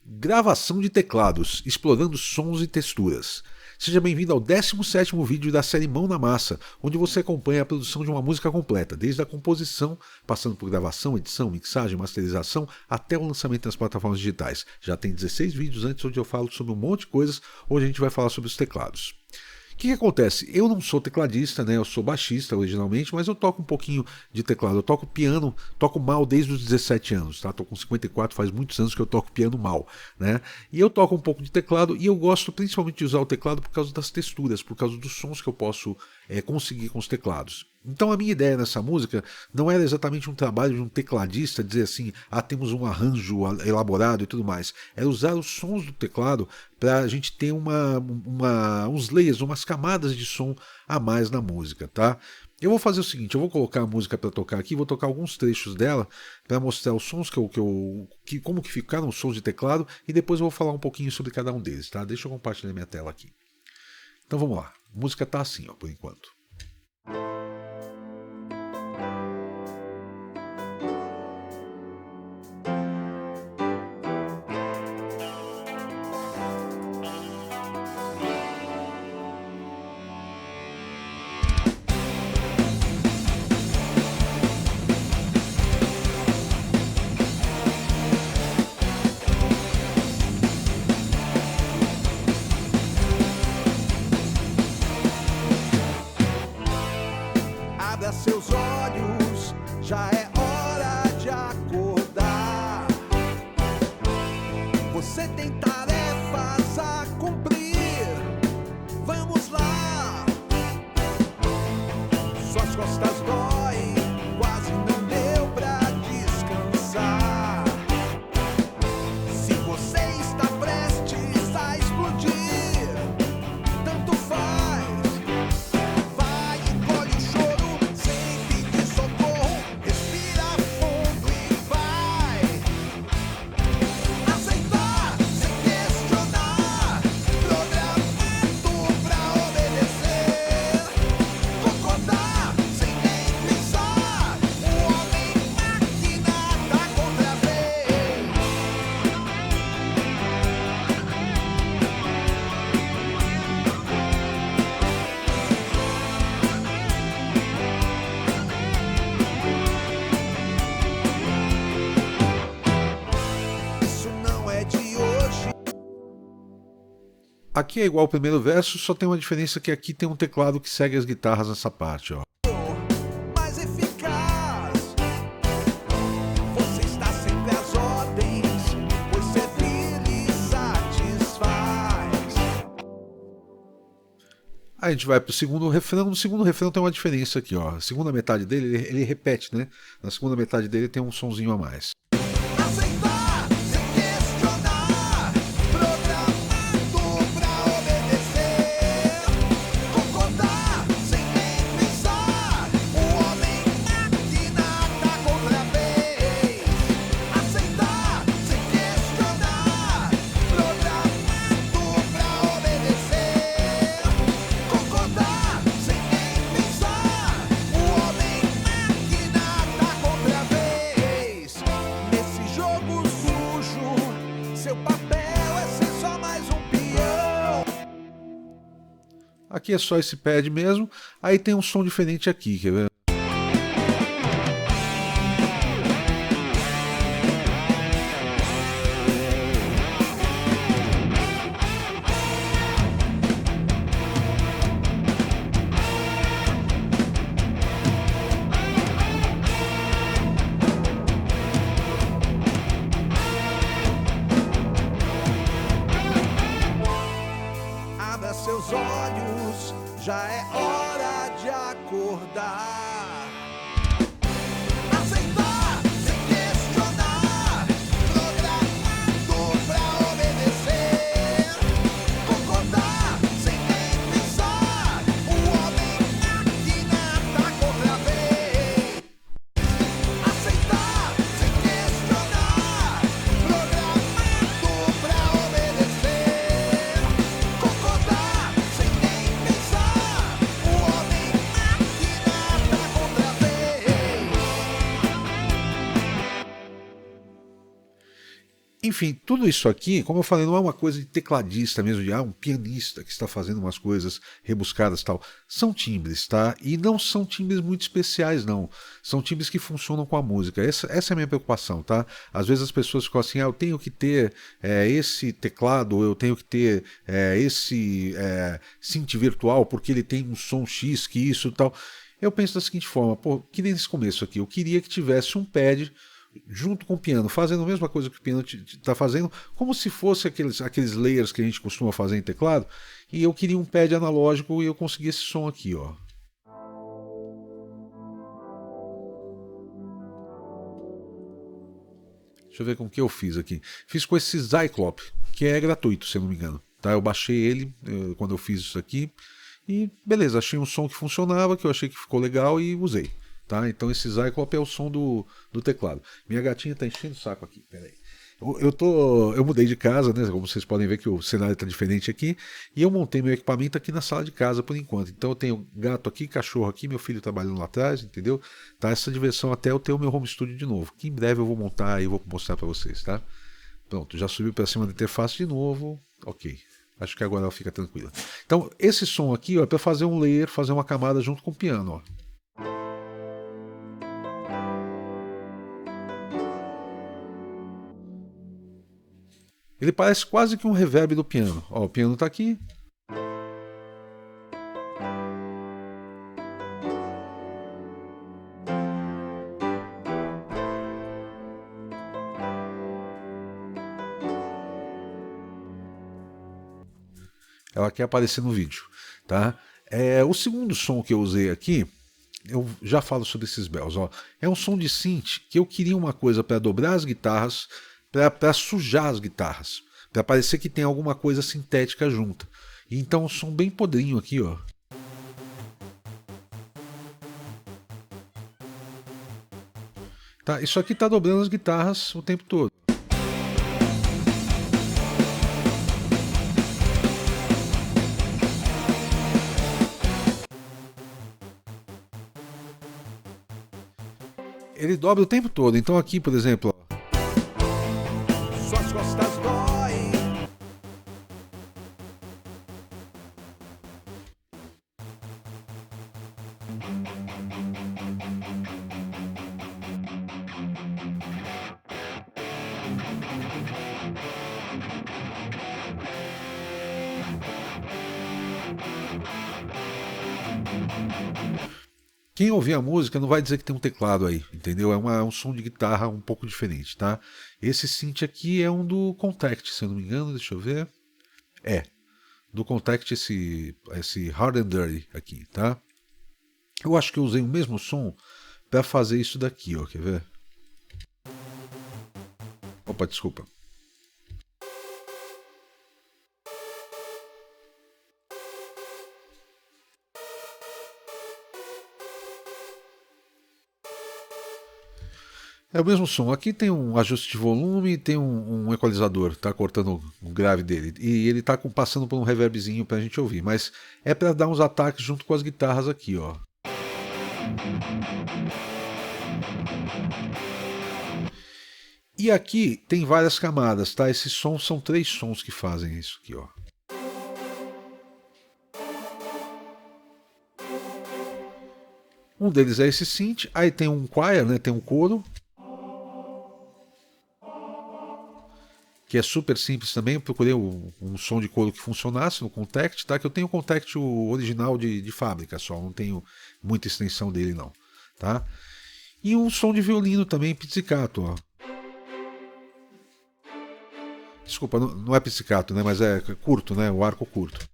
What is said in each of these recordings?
Gravação de teclados, explorando sons e texturas. Seja bem-vindo ao 17º vídeo da série Mão na Massa, onde você acompanha a produção de uma música completa, desde a composição, passando por gravação, edição, mixagem, masterização, até o lançamento nas plataformas digitais. Já tem 16 vídeos antes onde eu falo sobre um monte de coisas, hoje a gente vai falar sobre os teclados. O que acontece? Eu não sou tecladista, né? Eu sou baixista originalmente, mas eu toco um pouquinho de teclado. Eu toco piano, toco mal desde os 17 anos, tá? Tô com 54, faz muitos anos que eu toco piano mal, né? E eu toco um pouco de teclado e eu gosto principalmente de usar o teclado por causa das texturas, por causa dos sons que eu posso conseguir com os teclados. Então a minha ideia nessa música não era exatamente um trabalho de um tecladista, dizer assim, temos um arranjo elaborado e tudo mais. Era usar os sons do teclado para a gente ter uns layers, umas camadas de som a mais na música, tá? Eu vou fazer o seguinte, eu vou colocar a música para tocar aqui, vou tocar alguns trechos dela para mostrar os sons como que ficaram os sons de teclado e depois eu vou falar um pouquinho sobre cada um deles, tá? Deixa eu compartilhar minha tela aqui. Então vamos lá, a música tá assim, ó, por enquanto. Abra seus olhos, já é hora de acordar. Você tem tarefas a cumprir. Vamos lá. Suas costas doem, quase não deu pra descansar. Se você está prestes a explodir, tanto faz. Aqui é igual ao primeiro verso, só tem uma diferença que aqui tem um teclado que segue as guitarras nessa parte, ó. Mais eficaz, você está sempre às ordens, pois servir lhe satisfaz. Aí a gente vai pro segundo refrão. No segundo refrão tem uma diferença aqui, ó. A segunda metade dele, ele repete, né? Na segunda metade dele tem um sonzinho a mais. Aceitar, sem questionar, programado pra obedecer. Concordar, sem nem pensar, o homem máquina tá contra a vez. Aceitar, sem questionar, programado pra obedecer. Concordar, sem nem pensar, o homem máquina tá contra a vez. Nesse jogo sujo, seu papel é ser só mais um peão. Aqui é só esse pad mesmo. Aí tem um som diferente aqui, quer ver? Abra seus olhos, já é hora de acordar. Aceitar, sem questionar, programado pra obedecer. Concordar, sem nem pensar, o homem máquina tá contra a vez. Aceitar, sem questionar, programado pra obedecer. Concordar, sem nem pensar, o homem máquina tá contra a vez. Enfim, tudo isso aqui, como eu falei, não é uma coisa de tecladista mesmo, de um pianista que está fazendo umas coisas rebuscadas e tal. São timbres, tá? E não são timbres muito especiais, não. São timbres que funcionam com a música. Essa é a minha preocupação, tá? Às vezes as pessoas ficam assim, eu tenho que ter esse teclado, ou eu tenho que ter esse synth virtual, porque ele tem um som X, que isso e tal. Eu penso da seguinte forma, pô, que nem nesse começo aqui, eu queria que tivesse um pad junto com o piano, fazendo a mesma coisa que o piano está fazendo, como se fosse aqueles layers que a gente costuma fazer em teclado, e eu queria um pad analógico e eu consegui esse som aqui, ó. Deixa eu ver com o que eu fiz aqui. Fiz com esse Zyklop, que é gratuito, se eu não me engano. Tá? Eu baixei ele quando eu fiz isso aqui, e beleza, achei um som que funcionava, que eu achei que ficou legal e usei. Tá? Então esse Zyklop é o som do teclado. Minha gatinha está enchendo o saco aqui, peraí. Eu mudei de casa, né? Como vocês podem ver que o cenário está diferente aqui. E eu montei meu equipamento aqui na sala de casa por enquanto. Então eu tenho gato aqui, cachorro aqui, meu filho trabalhando lá atrás, entendeu? Tá essa diversão até eu ter o meu home studio de novo. Que em breve eu vou montar e vou mostrar para vocês, tá? Pronto, já subiu para cima da interface de novo. Ok. Acho que agora ela fica tranquila. Então esse som aqui ó, é para fazer um layer, fazer uma camada junto com o piano, ó. Ele parece quase que um reverb do piano. Ó, o piano está aqui. Ela quer aparecer no vídeo, tá? O segundo som que eu usei aqui, eu já falo sobre esses bells, ó. É um som de synth que eu queria uma coisa para dobrar as guitarras, para sujar as guitarras, para parecer que tem alguma coisa sintética junta. E então um som bem podrinho aqui, ó. Tá, isso aqui tá dobrando as guitarras o tempo todo. Ele dobra o tempo todo. Então aqui, por exemplo, ó. Suas costas doem. Quem ouvir a música não vai dizer que tem um teclado aí, entendeu? É um som de guitarra um pouco diferente, tá? Esse synth aqui é um do Kontakt, se eu não me engano, deixa eu ver. Do Kontakt esse Hard and Dirty aqui, tá? Eu acho que eu usei o mesmo som para fazer isso daqui, ó, quer ver? Opa, desculpa. É o mesmo som. Aqui tem um ajuste de volume, tem um equalizador, tá cortando o grave dele. E ele tá passando por um reverbzinho pra gente ouvir. Mas é para dar uns ataques junto com as guitarras aqui, ó. E aqui tem várias camadas, tá? Esses sons são 3 sons que fazem isso aqui, ó. Um deles é esse synth, aí tem um choir, né? Tem um coro. Que é super simples também. Eu procurei um som de coro que funcionasse no Kontakt, tá? Que eu tenho o Kontakt original de fábrica só, não tenho muita extensão dele não, tá? E um som de violino também, pizzicato, ó. Desculpa, não é pizzicato, né? Mas é curto, né? O arco curto.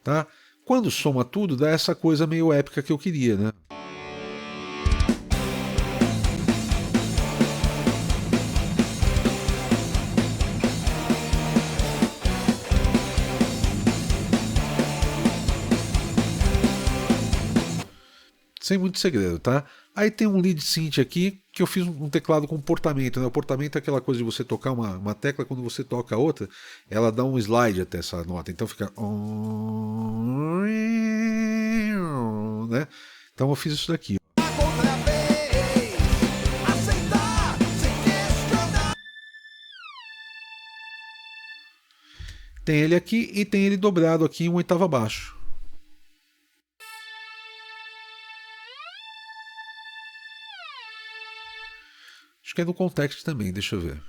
Tá? Quando soma tudo, dá essa coisa meio épica que eu queria, né? Sem muito segredo, tá? Aí tem um lead synth aqui que eu fiz um teclado com portamento, né? O portamento é aquela coisa de você tocar uma tecla, quando você toca a outra, ela dá um slide até essa nota, então fica, né? Então eu fiz isso daqui. Outra vez, aceitar sem questionar. Tem ele aqui e tem ele dobrado aqui em 1/8 abaixo. Acho que é do Context também, deixa eu ver.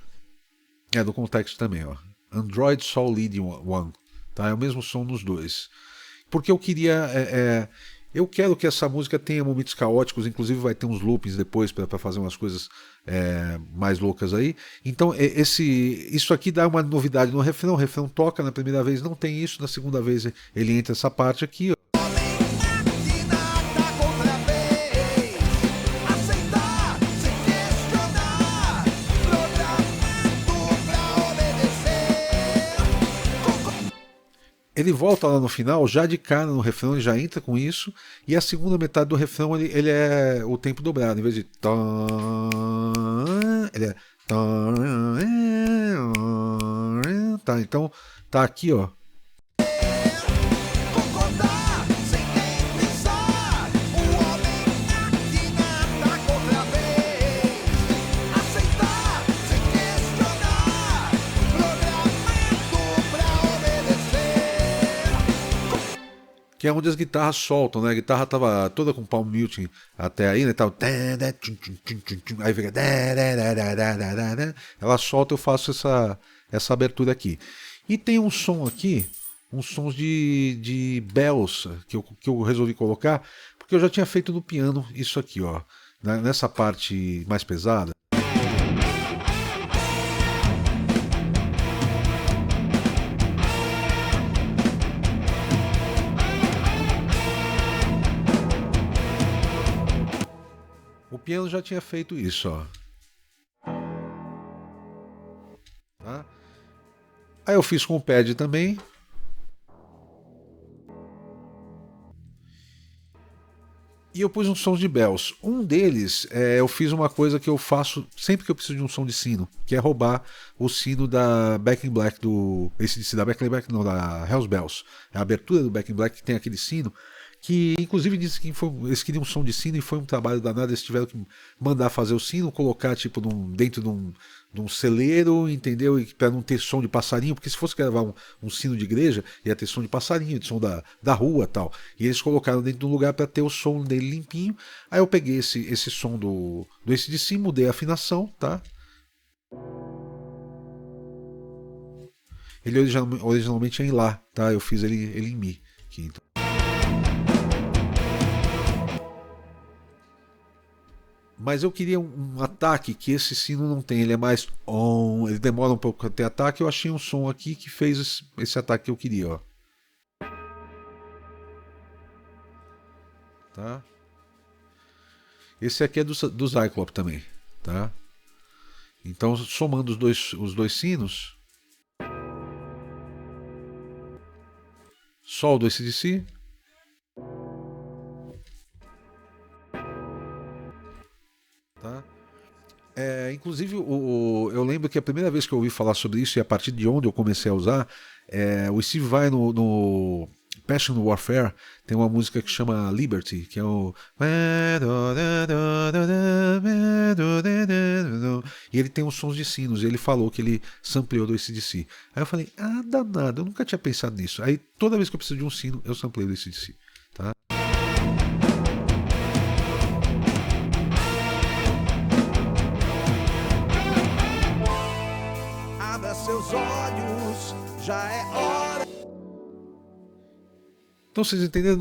É do Context também, ó. Android Soul Lead One, tá? É o mesmo som nos dois. Porque eu queria, eu quero que essa música tenha momentos caóticos, inclusive vai ter uns loopings depois para fazer umas coisas mais loucas aí. Então isso aqui dá uma novidade no refrão. O refrão toca na primeira vez, não tem isso, na segunda vez ele entra essa parte aqui, ó. Ele volta lá no final, já de cara no refrão, ele já entra com isso, e a segunda metade do refrão ele é o tempo dobrado, em vez de ele é tá, então tá aqui, ó. Que é onde as guitarras soltam, né? A guitarra tava toda com palm muting até aí, né? Tava... Aí fica... Ela solta, eu faço essa abertura aqui. E tem um som aqui, uns sons de bells que eu resolvi colocar, porque eu já tinha feito no piano isso aqui, ó. Nessa parte mais pesada. O piano já tinha feito isso, ó. Tá? Aí eu fiz com o pad também. E eu pus uns sons de bells. Um deles, eu fiz uma coisa que eu faço sempre que eu preciso de um som de sino, que é roubar o sino da Back in Black do... Esse da Back in Black não, da Hells Bells. A abertura do Back in Black que tem aquele sino, que inclusive disse que eles queriam um som de sino e foi um trabalho danado. Eles tiveram que mandar fazer o sino, colocar tipo dentro de um celeiro, entendeu? Para não ter som de passarinho, porque se fosse gravar um sino de igreja, ia ter som de passarinho, de som da rua e tal. E eles colocaram dentro de um lugar para ter o som dele limpinho. Aí eu peguei esse som do AC/DC, mudei a afinação, tá? Ele originalmente é em Lá, tá? Eu fiz ele em Mi aqui, então. Mas eu queria um ataque que esse sino não tem, ele é mais on, ele demora um pouco a ter ataque. Eu achei um som aqui que fez esse ataque que eu queria, ó. Tá? Esse aqui é do Zyklop também, tá? Então, somando os dois sinos, Sol do AC/DC, tá? Inclusive, eu lembro que a primeira vez que eu ouvi falar sobre isso, e a partir de onde eu comecei a usar, o Steve Vai no Passion Warfare tem uma música que chama Liberty, que é o... E ele tem uns sons de sinos, e ele falou que ele sampleou do AC/DC. Aí eu falei, danado, eu nunca tinha pensado nisso. Aí toda vez que eu preciso de um sino, eu sampleio do AC/DC, tá? Abra seus olhos, já é hora. Então vocês entenderam,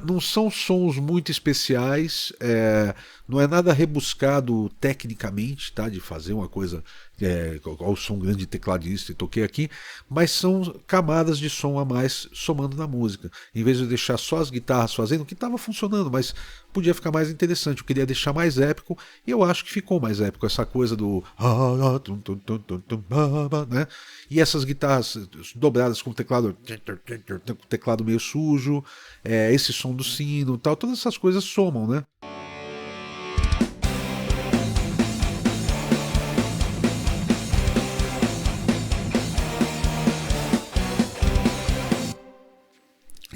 não são sons muito especiais, não é nada rebuscado tecnicamente, tá? De fazer uma coisa Olha o som grande de tecladista e toquei aqui, mas são camadas de som a mais somando na música. Em vez de deixar só as guitarras fazendo, que estava funcionando, mas podia ficar mais interessante. Eu queria deixar mais épico e eu acho que ficou mais épico. Essa coisa do. Né? E essas guitarras dobradas com o teclado meio sujo, esse som do sino, tal, todas essas coisas somam, né?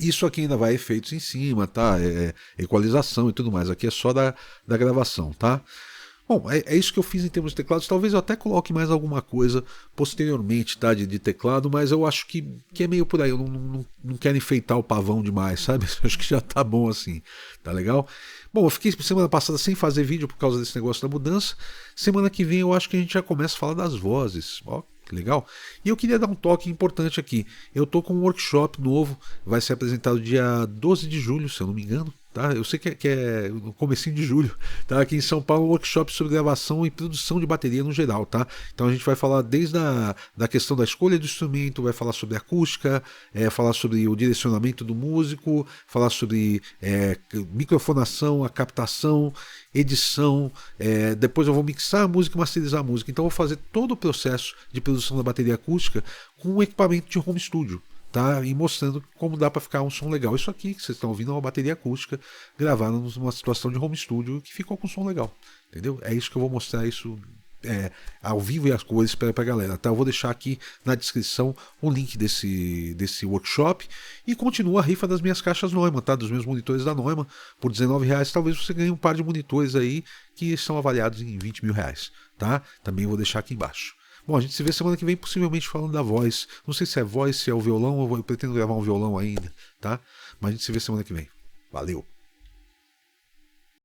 Isso aqui ainda vai efeitos em cima, tá? Equalização e tudo mais. Aqui é só da gravação, tá? Bom, é isso que eu fiz em termos de teclados. Talvez eu até coloque mais alguma coisa posteriormente, tá? De teclado, mas eu acho que é meio por aí. Eu não quero enfeitar o pavão demais, sabe? Eu acho que já tá bom assim, tá legal? Bom, eu fiquei semana passada sem fazer vídeo por causa desse negócio da mudança. Semana que vem eu acho que a gente já começa a falar das vozes. Ó, que legal. E eu queria dar um toque importante aqui. Eu tô com um workshop novo, vai ser apresentado dia 12 de julho, se eu não me engano. Tá? Eu sei que é no comecinho de julho, tá? Aqui em São Paulo, um workshop sobre gravação e produção de bateria no geral, tá? Então a gente vai falar desde da questão da escolha do instrumento, vai falar sobre acústica, falar sobre o direcionamento do músico, falar sobre microfonação, a captação, edição, depois eu vou mixar a música e masterizar a música. Então eu vou fazer todo o processo de produção da bateria acústica com um equipamento de home studio. Tá? E mostrando como dá para ficar um som legal. Isso aqui que vocês estão ouvindo é uma bateria acústica gravada numa situação de home studio que ficou com som legal, entendeu? É isso que eu vou mostrar isso ao vivo e as cores para a galera, tá? Eu vou deixar aqui na descrição um link desse workshop e continua a rifa das minhas caixas Neumann, tá? Dos meus monitores da Neumann por R$19. Talvez você ganhe um par de monitores aí que são avaliados em R$20 mil, tá? Também vou deixar aqui embaixo. Bom, a gente se vê semana que vem, possivelmente falando da voz. Não sei se é voz, se é o violão, eu pretendo gravar um violão ainda, tá? Mas a gente se vê semana que vem. Valeu!